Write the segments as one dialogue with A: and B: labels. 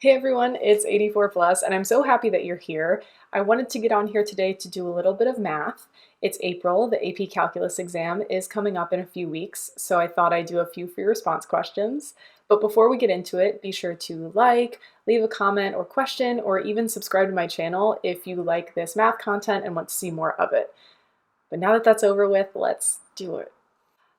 A: Hey everyone, it's 84 Plus, and I'm so happy that you're here. I wanted to get on here today to do a little bit of math. It's April, the AP Calculus exam is coming up in a few weeks, so I thought I'd do a few free response questions. But before we get into it, be sure to like, leave a comment or question, or even subscribe to my channel if you like this math content and want to see more of it. But now that that's over with, let's do it.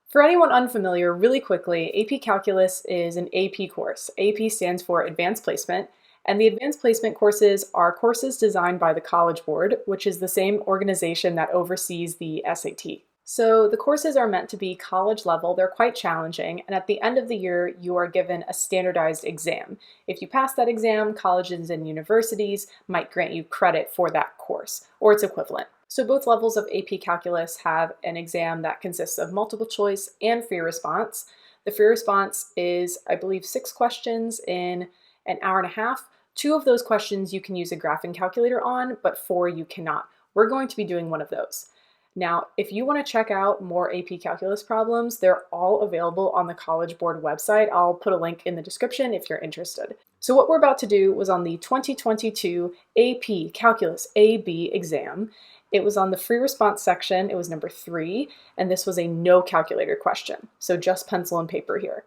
A: For anyone unfamiliar, really quickly, AP Calculus is an AP course. AP stands for Advanced Placement, and the Advanced Placement courses are courses designed by the College Board, which is the same organization that oversees the SAT. So the courses are meant to be college level, they're quite challenging, and at the end of the year, you are given a standardized exam. If you pass that exam, colleges and universities might grant you credit for that course, or its equivalent. So both levels of AP Calculus have an exam that consists of multiple choice and free response. The free response is, I believe, 6 questions in an hour and a half. 2 of those questions you can use a graphing calculator on, but 4 you cannot. We're going to be doing one of those. Now, if you want to check out more AP Calculus problems, they're all available on the College Board website. I'll put a link in the description if you're interested. So what we're about to do was on the 2022 AP Calculus AB exam. It was on the free response section. It was number 3, and this was a no calculator question. So just pencil and paper here.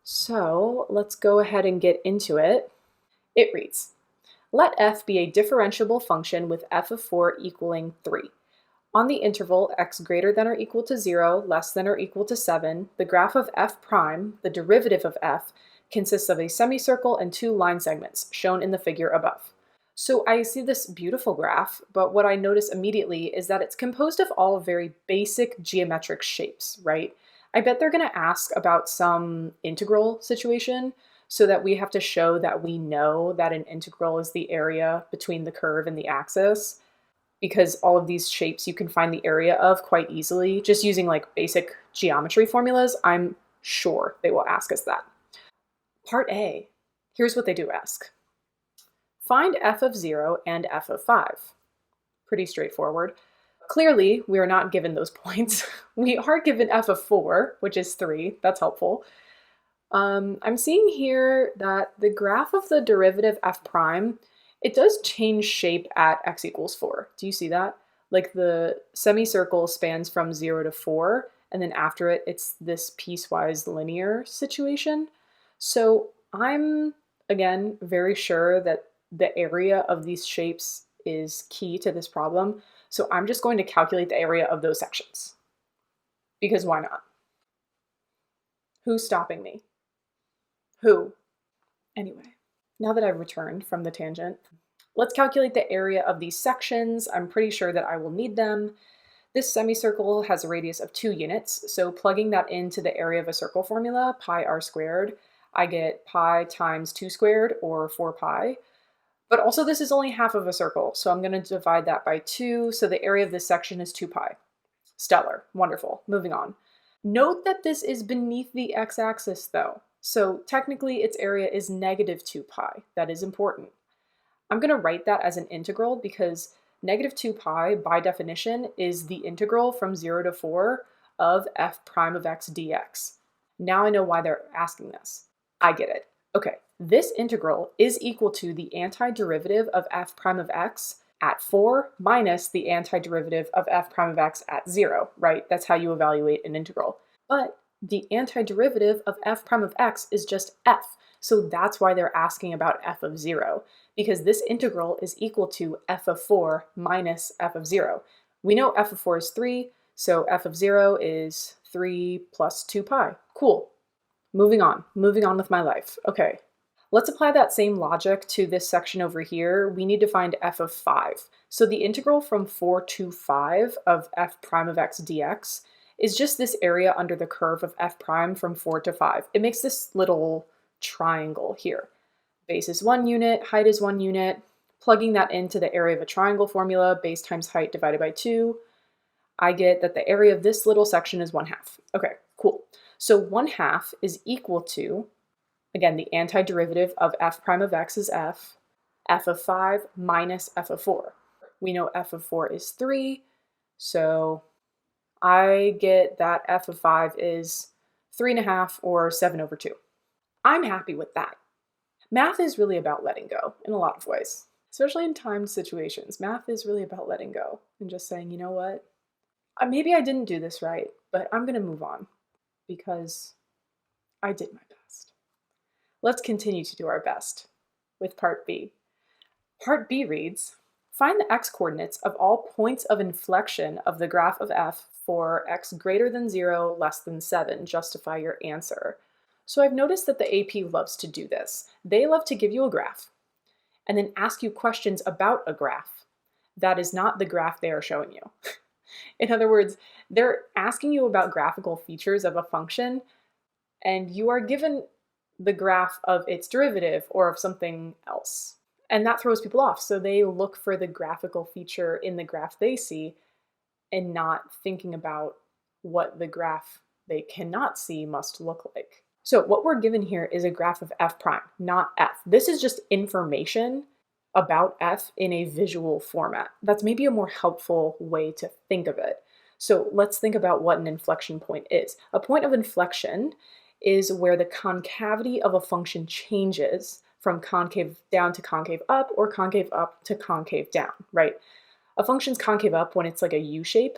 A: So let's go ahead and get into it. It reads, let f be a differentiable function with f of 4 equaling 3. On the interval x greater than or equal to 0, less than or equal to 7, the graph of f prime, the derivative of f, consists of a semicircle and 2 line segments, shown in the figure above. So I see this beautiful graph, but what I notice immediately is that it's composed of all very basic geometric shapes, right? I bet they're going to ask about some integral situation, so that we have to show that we know that an integral is the area between the curve and the axis, because all of these shapes you can find the area of quite easily just using like basic geometry formulas. I'm sure they will ask us that. Part A, here's what they do ask. Find f of 0 and f of 5. Pretty straightforward. Clearly, we are not given those points. We are given f of 4, which is 3. That's helpful. I'm seeing here that the graph of the derivative f prime, it does change shape at x equals 4. Do you see that? Like the semicircle spans from 0 to 4, and then after it, it's this piecewise linear situation. So I'm, again, very sure that the area of these shapes is key to this problem. So I'm just going to calculate the area of those sections. Because why not? Who's stopping me? Who? Anyway, now that I've returned from the tangent, let's calculate the area of these sections. I'm pretty sure that I will need them. This semicircle has a radius of 2 units, so plugging that into the area of a circle formula, pi r squared, I get pi times 2 squared, or 4 pi. But also this is only half of a circle, so I'm going to divide that by 2, so the area of this section is 2 pi. Stellar. Wonderful. Moving on. Note that this is beneath the x-axis though, so technically its area is negative 2 pi. That is important. I'm going to write that as an integral because negative 2 pi, by definition, is the integral from 0 to 4 of f prime of x dx. Now I know why they're asking this. I get it. Okay, this integral is equal to the antiderivative of f prime of x at 4 minus the antiderivative of f prime of x at 0, right? That's how you evaluate an integral. But the antiderivative of f prime of x is just f, so that's why they're asking about f of 0, because this integral is equal to f of 4 minus f of 0. We know f of 4 is 3, so f of 0 is 3 plus 2 pi. Cool. Moving on with my life. Okay, let's apply that same logic to this section over here. We need to find f of 5. So the integral from 4 to 5 of f prime of x dx is just this area under the curve of f prime from 4 to 5. It makes this little triangle here. Base is 1 unit, height is 1 unit. Plugging that into the area of a triangle formula, base times height divided by 2, I get that the area of this little section is 1/2. Okay, cool. So 1/2 is equal to, again, the antiderivative of f prime of x is f of 5 minus f of 4. We know f of 4 is 3, so I get that f of 5 is 3.5 or 7/2. I'm happy with that. Math is really about letting go in a lot of ways, especially in timed situations. Math is really about letting go and just saying, you know what? Maybe I didn't do this right, but I'm going to move on because I did my best. Let's continue to do our best with part B. Part B reads, find the x-coordinates of all points of inflection of the graph of f for x greater than 0, less than 7. Justify your answer. So I've noticed that the AP loves to do this. They love to give you a graph and then ask you questions about a graph that is not the graph they are showing you. In other words, they're asking you about graphical features of a function, and you are given the graph of its derivative or of something else. And that throws people off. So they look for the graphical feature in the graph they see and not thinking about what the graph they cannot see must look like. So what we're given here is a graph of f prime, not f. This is just information about f in a visual format. That's maybe a more helpful way to think of it. So let's think about what an inflection point is. A point of inflection is where the concavity of a function changes from concave down to concave up or concave up to concave down, right? A function's concave up when it's like a U shape,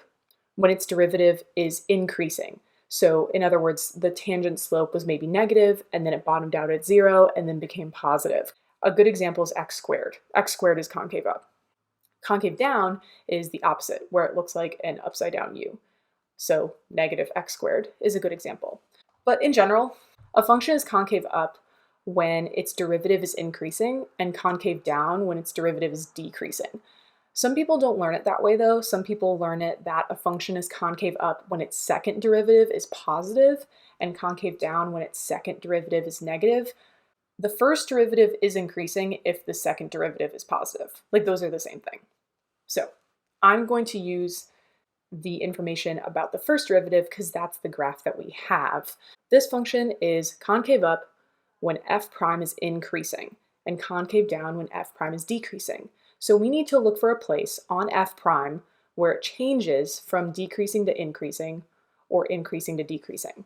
A: when its derivative is increasing. So in other words, the tangent slope was maybe negative and then it bottomed out at 0 and then became positive. A good example is x squared. X squared is concave up. Concave down is the opposite, where it looks like an upside down U. So negative x squared is a good example. But in general, a function is concave up when its derivative is increasing and concave down when its derivative is decreasing. Some people don't learn it that way though. Some people learn it that a function is concave up when its second derivative is positive and concave down when its second derivative is negative. The first derivative is increasing if the second derivative is positive. Like those are the same thing. So I'm going to use the information about the first derivative because that's the graph that we have. This function is concave up when f prime is increasing and concave down when f prime is decreasing. So we need to look for a place on f prime where it changes from decreasing to increasing or increasing to decreasing.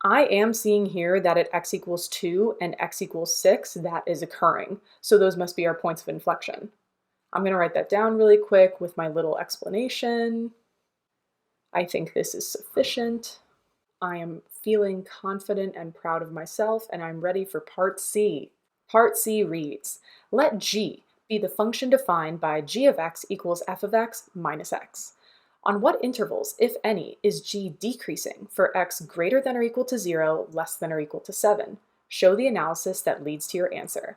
A: I am seeing here that at x equals 2 and x equals 6, that is occurring. So those must be our points of inflection. I'm going to write that down really quick with my little explanation. I think this is sufficient. I am feeling confident and proud of myself, and I'm ready for part C. Part C reads, let g be the function defined by g of x equals f of x minus x. On what intervals, if any, is g decreasing for x greater than or equal to 0, less than or equal to 7? Show the analysis that leads to your answer.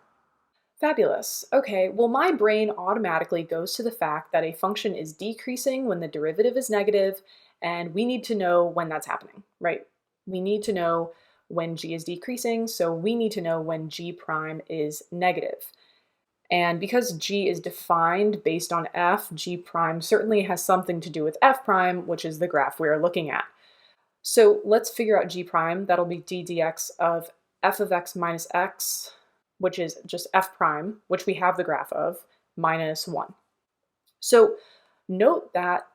A: Fabulous. Okay, well my brain automatically goes to the fact that a function is decreasing when the derivative is negative, and we need to know when that's happening, right? We need to know when g is decreasing, so we need to know when g prime is negative. And because g is defined based on f, g prime certainly has something to do with f prime, which is the graph we are looking at. So let's figure out g prime. That'll be d dx of f of x minus x, which is just f prime, which we have the graph of, minus 1. So note that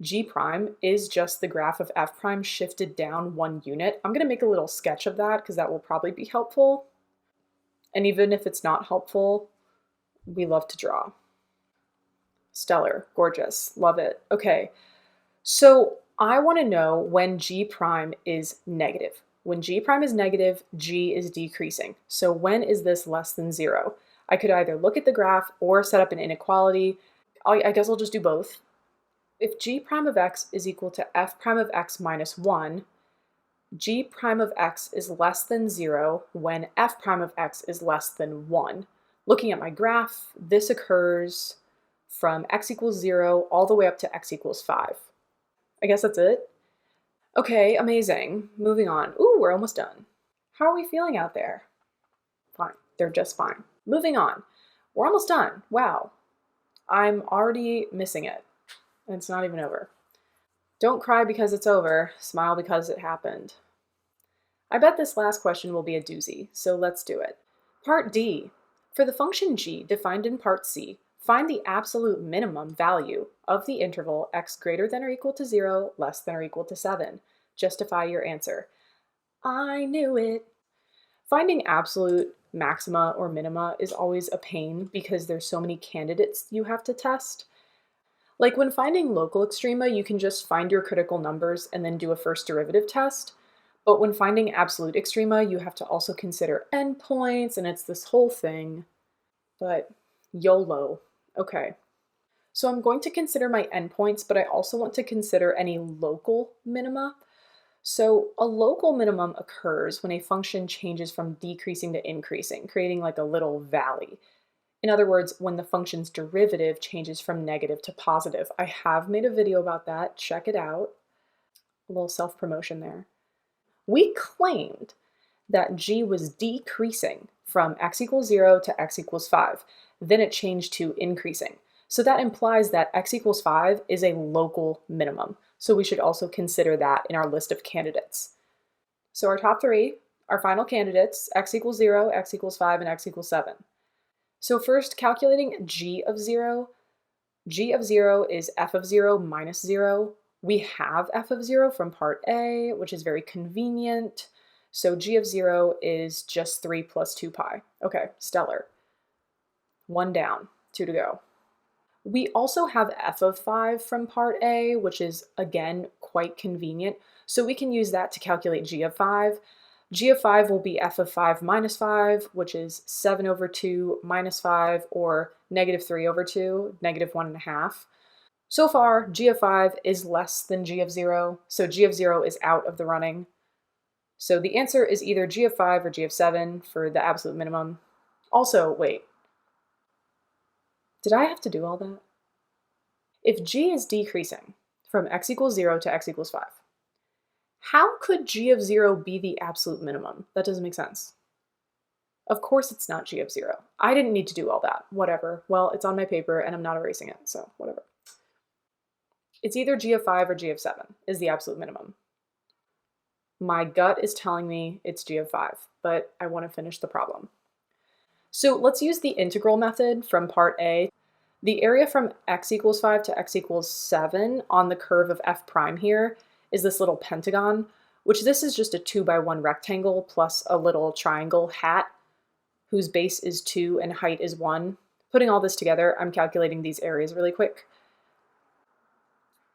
A: g prime is just the graph of f prime shifted down 1 unit. I'm going to make a little sketch of that because that will probably be helpful. And even if it's not helpful, we love to draw. Stellar, gorgeous, love it. Okay, so I want to know when g prime is negative. When g prime is negative, g is decreasing. So when is this less than 0? I could either look at the graph or set up an inequality. I guess I'll just do both. If g prime of x is equal to f prime of x minus 1, g prime of x is less than 0 when f prime of x is less than 1. Looking at my graph, this occurs from x equals 0 all the way up to x equals 5. I guess that's it. Okay, amazing. Moving on. Ooh, we're almost done. How are we feeling out there? Fine. They're just fine. Moving on. We're almost done. Wow. I'm already missing it. And it's not even over. Don't cry because it's over. Smile because it happened. I bet this last question will be a doozy, so let's do it. Part D. For the function g defined in part C, find the absolute minimum value of the interval x greater than or equal to 0, less than or equal to 7. Justify your answer. I knew it. Finding absolute maxima or minima is always a pain because there's so many candidates you have to test. Like when finding local extrema, you can just find your critical numbers and then do a first derivative test. But when finding absolute extrema, you have to also consider endpoints, and it's this whole thing. But YOLO. Okay. So I'm going to consider my endpoints, but I also want to consider any local minima. So a local minimum occurs when a function changes from decreasing to increasing, creating like a little valley. In other words, when the function's derivative changes from negative to positive. I have made a video about that. Check it out. A little self-promotion there. We claimed that g was decreasing from x equals 0 to x equals 5. Then it changed to increasing. So that implies that x equals 5 is a local minimum. So we should also consider that in our list of candidates. So our top three, our final candidates, x equals 0, x equals 5, and x equals 7. So first, calculating g of 0. G of 0 is f of 0 minus 0. We have f of 0 from part A, which is very convenient. So g of 0 is just 3 plus 2 pi. Okay, stellar. 1 down, 2 to go. We also have f of 5 from part A, which is, again, quite convenient. So we can use that to calculate g of 5. G of 5 will be f of 5 minus 5, which is 7 over 2 minus 5, or negative 3 over 2, negative 1.5. So far, g of 5 is less than g of 0, so g of 0 is out of the running. So the answer is either g of 5 or g of 7 for the absolute minimum. Also, wait, did I have to do all that? If g is decreasing from x equals 0 to x equals 5, how could g of 0 be the absolute minimum? That doesn't make sense. Of course it's not g of 0. I didn't need to do all that. Whatever. Well, it's on my paper and I'm not erasing it, so whatever. It's either g of 5 or g of 7 is the absolute minimum. My gut is telling me it's g of 5, but I want to finish the problem. So let's use the integral method from part A. The area from x equals 5 to x equals 7 on the curve of f prime here is this little pentagon, which this is just a 2 by 1 rectangle plus a little triangle hat whose base is 2 and height is 1. Putting all this together, I'm calculating these areas really quick.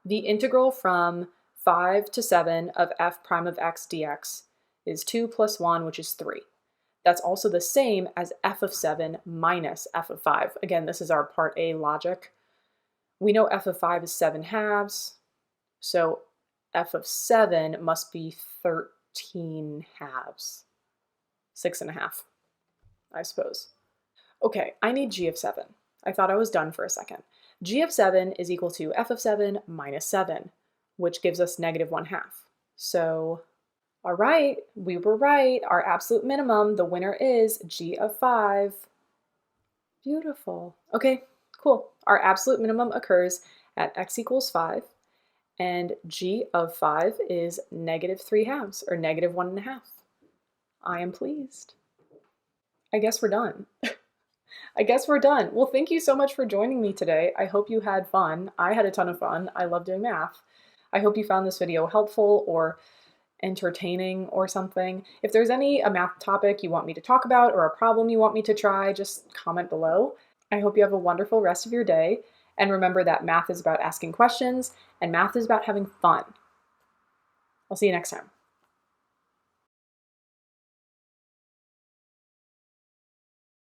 A: The integral from 5 to 7 of f prime of x dx is 2 plus 1, which is 3. That's also the same as f of 7 minus f of 5. Again, this is our part A logic. We know f of 5 is 7 halves, so f of 7 must be 13 halves. 6.5, I suppose. Okay, I need g of 7. I thought I was done for a second. G of 7 is equal to f of 7 minus 7, which gives us negative 1/2. So, all right, we were right. Our absolute minimum, the winner is g of 5. Beautiful. Okay, cool. Our absolute minimum occurs at x equals 5, and g of 5 is negative 3 halves, or negative 1.5. I am pleased. I guess we're done. I guess we're done. Well, thank you so much for joining me today. I hope you had fun. I had a ton of fun. I love doing math. I hope you found this video helpful or entertaining or something. If there's a math topic you want me to talk about or a problem you want me to try, just comment below. I hope you have a wonderful rest of your day. And remember that math is about asking questions and math is about having fun. I'll see you next time.